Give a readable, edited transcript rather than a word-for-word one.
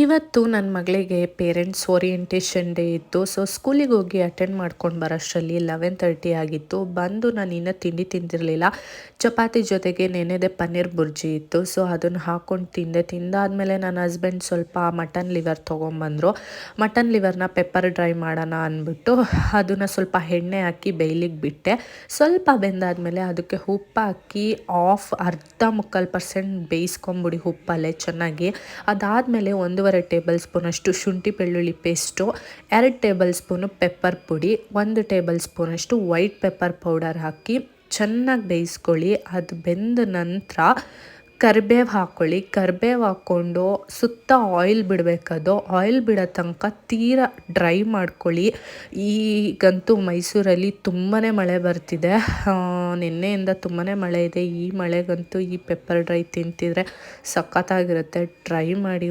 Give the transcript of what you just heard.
ಇವತ್ತು ನನ್ನ ಮಗಳಿಗೆ ಪೇರೆಂಟ್ಸ್ ಓರಿಯೆಂಟೇಷನ್ ಡೇ ಇತ್ತು. ಸೊ ಸ್ಕೂಲಿಗೆ ಹೋಗಿ ಅಟೆಂಡ್ ಮಾಡ್ಕೊಂಡು ಬರೋಷ್ಟರಲ್ಲಿ 11:30 ಆಗಿತ್ತು. ಬಂದು ನಾನು ಇನ್ನೂ ತಿಂಡಿ ತಿಂದಿರಲಿಲ್ಲ. ಚಪಾತಿ ಜೊತೆಗೆ ನೆನೆದೆ ಪನ್ನೀರ್ ಬುರ್ಜಿ ಇತ್ತು. ಸೊ ಅದನ್ನು ಹಾಕ್ಕೊಂಡು ತಿಂದಾದಮೇಲೆ ನನ್ನ ಹಸ್ಬೆಂಡ್ ಸ್ವಲ್ಪ ಮಟನ್ ಲಿವರ್ ತೊಗೊಂಬಂದರು. ಮಟನ್ ಲಿವರ್ನ ಪೆಪ್ಪರ್ ಡ್ರೈ ಮಾಡೋಣ ಅಂದ್ಬಿಟ್ಟು ಅದನ್ನು ಸ್ವಲ್ಪ ಎಣ್ಣೆ ಹಾಕಿ ಬೇಯ್ಲಿಕ್ಕೆ ಬಿಟ್ಟೆ. ಸ್ವಲ್ಪ ಬೆಂದಾದಮೇಲೆ ಅದಕ್ಕೆ ಉಪ್ಪು ಹಾಕಿ ಅರ್ಧ ಮುಕ್ಕಾಲು ಪರ್ಸೆಂಟ್ ಬೇಯಿಸ್ಕೊಂಬಿಡಿ ಉಪ್ಪಲ್ಲೇ ಚೆನ್ನಾಗಿ. ಅದಾದಮೇಲೆ 1.5 ಟೇಬಲ್ ಸ್ಪೂನಷ್ಟು ಶುಂಠಿ ಬೆಳ್ಳುಳ್ಳಿ ಪೇಸ್ಟು, 2 ಟೇಬಲ್ ಸ್ಪೂನು ಪೆಪ್ಪರ್ ಪುಡಿ, 1 ಟೇಬಲ್ ಸ್ಪೂನಷ್ಟು ವೈಟ್ ಪೆಪ್ಪರ್ ಪೌಡರ್ ಹಾಕಿ ಚೆನ್ನಾಗಿ ಬೇಯಿಸ್ಕೊಳ್ಳಿ. ಅದು ಬೆಂದ ನಂತರ ಕರಿಬೇವು ಹಾಕ್ಕೊಳ್ಳಿ. ಕರಿಬೇವು ಹಾಕ್ಕೊಂಡು ಸುತ್ತ ಆಯಿಲ್ ಬಿಡಬೇಕದು. ಆಯಿಲ್ ಬಿಡೋ ತನಕ ತೀರಾ ಡ್ರೈ ಮಾಡ್ಕೊಳ್ಳಿ. ಈಗಂತೂ ಮೈಸೂರಲ್ಲಿ ತುಂಬಾ ಮಳೆ ಬರ್ತಿದೆ. ನಿನ್ನೆಯಿಂದ ತುಂಬಾ ಮಳೆ ಇದೆ. ಈ ಮಳೆಗಂತೂ ಈ ಪೆಪ್ಪರ್ ಡ್ರೈ ತಿಂತಿದ್ರೆ ಸಖತ್ತಾಗಿರುತ್ತೆ. ಟ್ರೈ ಮಾಡಿ.